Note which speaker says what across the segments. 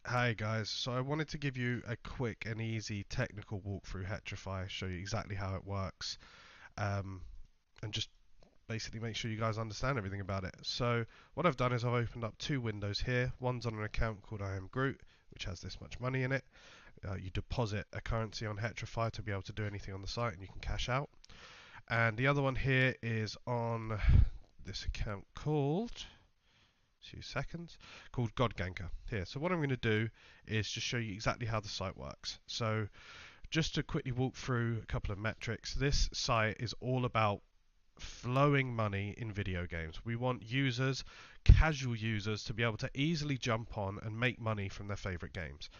Speaker 1: Hi guys, so I wanted to give you a quick and easy technical walkthrough Hetrafi, show you exactly how it works, um, and just basically make sure you guys understand everything about it. So what I've done is I've opened up two windows here. One's on an account called I am Groot, which has this much money in it. You deposit a currency on Hetrafi to be able to do anything on the site and you can cash out. And the other one here is on this account called 2 seconds, called God Ganker here. So what I'm going to do is just show you exactly how the site works. So just to quickly walk through a couple of metrics, this site is all about flowing money in video games. We want users, casual users, to be able to easily jump on and make money from their favorite games.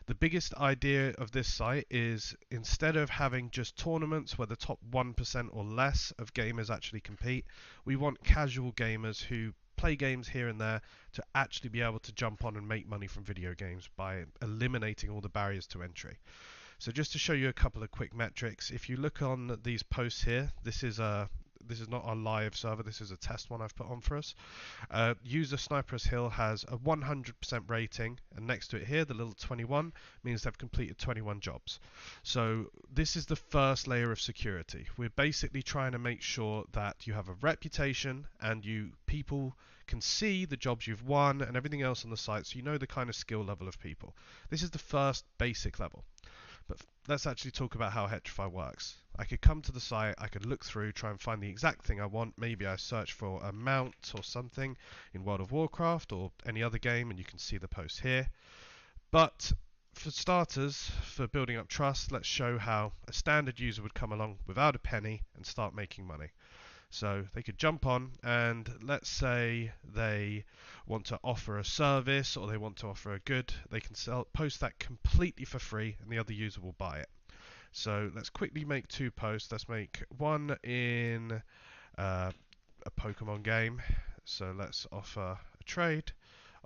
Speaker 1: The biggest idea of this site is instead of having just tournaments where the top 1% or less of gamers actually compete, we want casual gamers who play games here and there to actually be able to jump on and make money from video games by eliminating all the barriers to entry. So just to show you a couple of quick metrics, if you look on these posts here, this is not our live server, this is a test one I've put on for us. User Sniper's Hill has a 100% rating, and next to it here, the little 21 means they've completed 21 jobs. So this is the first layer of security. We're basically trying to make sure that you have a reputation and people can see the jobs you've won and everything else on the site, so you know the kind of skill level of people. This is the first basic level. But let's actually talk about how Hetrafi works. I could come to the site, I could look through, try and find the exact thing I want. Maybe I search for a mount or something in World of Warcraft or any other game, and you can see the post here. But for starters, for building up trust, let's show how a standard user would come along without a penny and start making money. So they could jump on, and let's say they want to offer a service or they want to offer a good, they can post that completely for free and the other user will buy it. So let's quickly make two posts. Let's make one in a Pokemon game. So let's offer a trade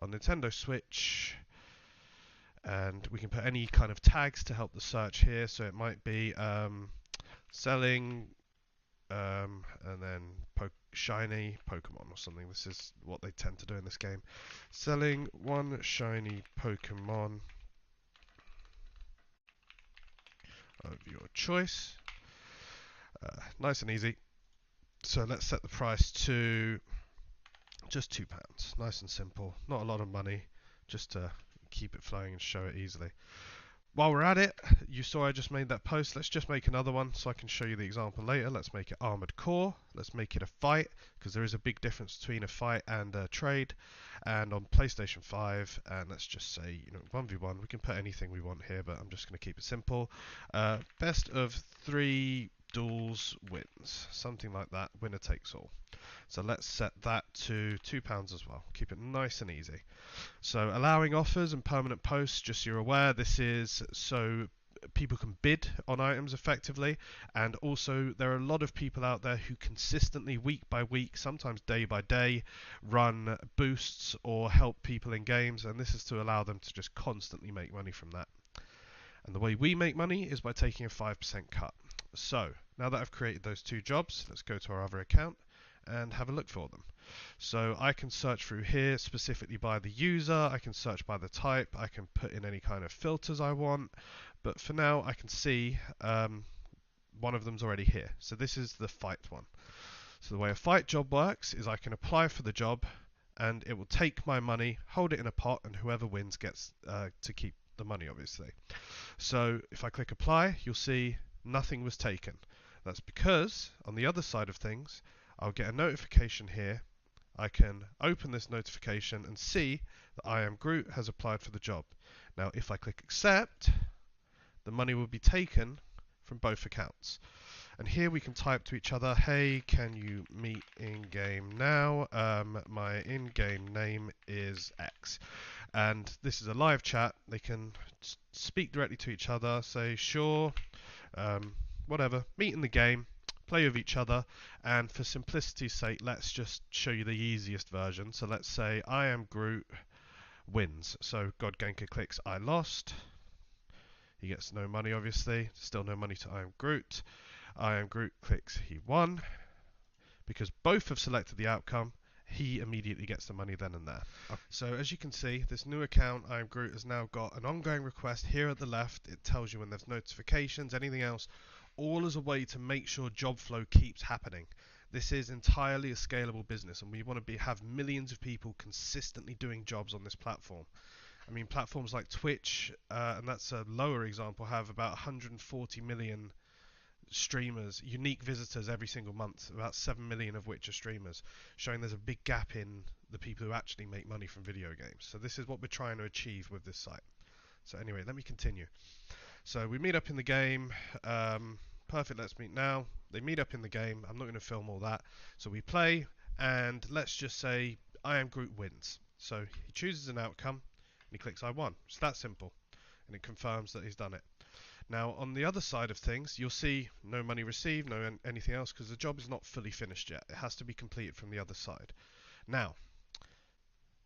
Speaker 1: on Nintendo Switch, and we can put any kind of tags to help the search here. So it might be selling and then shiny Pokemon or something. This is what they tend to do in this game. Selling one shiny Pokemon of your choice. Nice and easy. So let's set the price to just £2. Nice and simple. Not a lot of money, just to keep it flowing and show it easily. While we're at it, you saw I just made that post. Let's just make another one so I can show you the example later. Let's make it Armored Core. Let's make it a fight, because there is a big difference between a fight and a trade. And on PlayStation 5, and let's just say, 1v1, we can put anything we want here, but I'm just going to keep it simple. Best of 3 duels wins, something like that, winner takes all. So let's set that to £2 as well. Keep it nice and easy. So allowing offers and permanent posts, just so you're aware, this is so people can bid on items effectively, and also there are a lot of people out there who consistently, week by week, sometimes day by day, run boosts or help people in games, and this is to allow them to just constantly make money from that. And the way we make money is by taking a 5% cut. So now that I've created those two jobs, let's go to our other account and have a look for them. So I can search through here specifically by the user, I can search by the type, I can put in any kind of filters I want, but for now I can see one of them's already here. So this is the fight one. So the way a fight job works is I can apply for the job and it will take my money, hold it in a pot, and whoever wins gets to keep the money, obviously. So if I click apply, you'll see nothing was taken. That's because on the other side of things, I'll get a notification here. I can open this notification and see that I am Groot has applied for the job. Now if I click accept, the money will be taken from both accounts. And here we can type to each other, hey, can you meet in game now? My in-game name is X. And this is a live chat. They can speak directly to each other, say sure, whatever, meet in the game, play with each other, and for simplicity's sake, let's just show you the easiest version. So let's say I am Groot wins. So God Ganker clicks I lost. He gets no money, obviously. Still no money to I am Groot. I am Groot clicks he won. Because both have selected the outcome, he immediately gets the money then and there. So as you can see, this new account, I am Groot, has now got an ongoing request here at the left. It tells you when there's notifications, anything else, all as a way to make sure job flow keeps happening. This is entirely a scalable business, and we want to have millions of people consistently doing jobs on this platform. I mean, platforms like Twitch, and that's a lower example, have about 140 million streamers, unique visitors every single month, about 7 million of which are streamers, showing there's a big gap in the people who actually make money from video games. So this is what we're trying to achieve with this site. So anyway, let me continue. So we meet up in the game. Perfect, let's meet now. They meet up in the game. I'm not going to film all that. So we play, and let's just say I am Groot wins. So he chooses an outcome, and he clicks I won. It's that simple. And it confirms that he's done it. Now, on the other side of things, you'll see no money received, no anything else, because the job is not fully finished yet. It has to be completed from the other side. Now,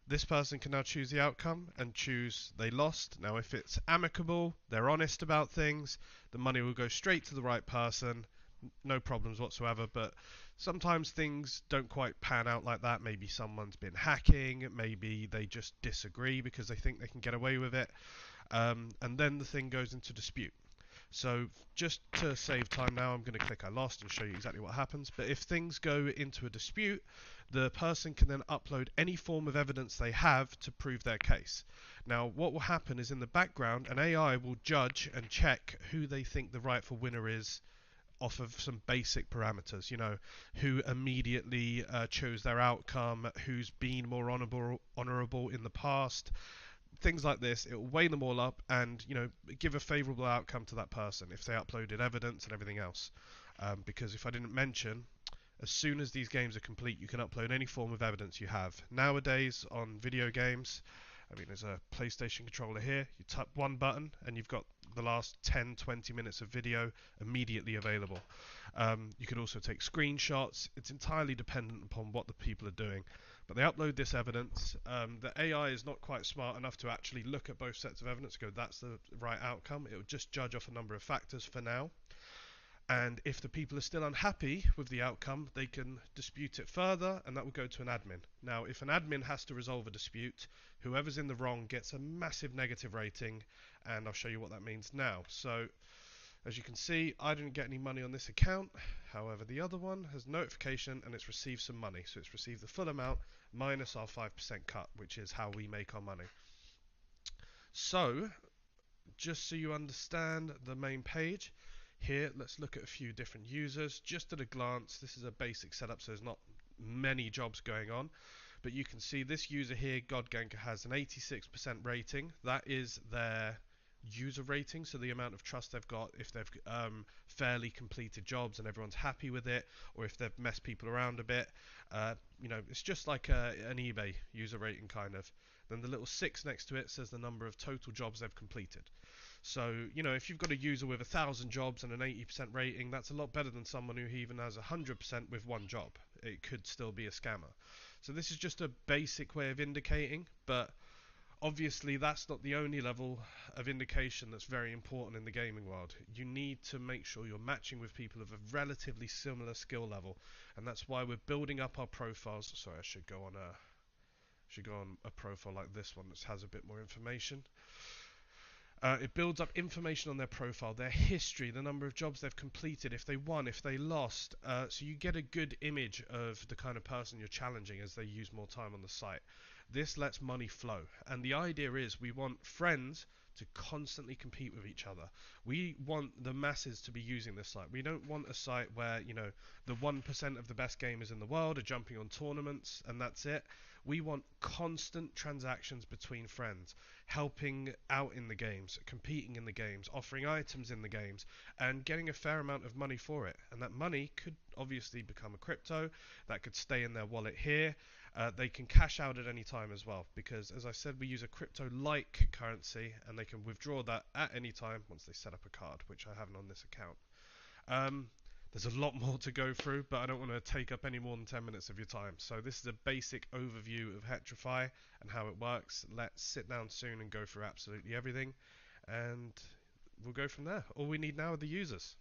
Speaker 1: this person can now choose the outcome and choose they lost. Now, if it's amicable, they're honest about things, the money will go straight to the right person, no problems whatsoever. But sometimes things don't quite pan out like that. Maybe someone's been hacking, maybe they just disagree because they think they can get away with it, and then the thing goes into dispute. So just to save time now, I'm going to click I lost and show you exactly what happens. But if things go into a dispute, the person can then upload any form of evidence they have to prove their case. Now, what will happen is in the background, an AI will judge and check who they think the rightful winner is off of some basic parameters, you know, who immediately chose their outcome, who's been more honorable in the past, things like this. It will weigh them all up and, you know, give a favourable outcome to that person if they uploaded evidence and everything else. Because if I didn't mention, as soon as these games are complete, you can upload any form of evidence you have. Nowadays on video games, I mean, there's a PlayStation controller here. You tap one button and you've got the last 10-20 minutes of video immediately available. You can also take screenshots. It's entirely dependent upon what the people are doing. But they upload this evidence. The AI is not quite smart enough to actually look at both sets of evidence and go, that's the right outcome. It will just judge off a number of factors for now. And if the people are still unhappy with the outcome, they can dispute it further, and that will go to an admin. Now, if an admin has to resolve a dispute, whoever's in the wrong gets a massive negative rating, and I'll show you what that means now. So, as you can see, I didn't get any money on this account. However, the other one has notification, and it's received some money. So it's received the full amount minus our 5% cut, which is how we make our money. So, just so you understand the main page, here, let's look at a few different users. Just at a glance, this is a basic setup, so there's not many jobs going on. But you can see this user here, Godganker, has an 86% rating. That is their user rating, so the amount of trust they've got if they've fairly completed jobs and everyone's happy with it, or if they've messed people around a bit. You know, it's just like an eBay user rating kind of. Then the little 6 next to it says the number of total jobs they've completed. So, you know, if you've got a user with 1,000 jobs and an 80% rating, that's a lot better than someone who even has 100% with one job. It could still be a scammer. So this is just a basic way of indicating, but obviously that's not the only level of indication that's very important in the gaming world. You need to make sure you're matching with people of a relatively similar skill level, and that's why we're building up our profiles. Sorry, I should go on a profile like this one that has a bit more information. It builds up information on their profile, their history, the number of jobs they've completed, if they won, if they lost. So you get a good image of the kind of person you're challenging as they use more time on the site. This lets money flow. And the idea is we want friends to constantly compete with each other. We want the masses to be using this site. We don't want a site where, you know, the 1% of the best gamers in the world are jumping on tournaments and that's it. We want constant transactions between friends, helping out in the games, competing in the games, offering items in the games, and getting a fair amount of money for it. And that money could obviously become a crypto, that could stay in their wallet here. They can cash out at any time as well, because as I said, we use a crypto-like currency, and they can withdraw that at any time once they set up a card, which I haven't on this account. There's a lot more to go through, but I don't want to take up any more than 10 minutes of your time. So this is a basic overview of Hetrafi and how it works. Let's sit down soon and go through absolutely everything, and we'll go from there. All we need now are the users.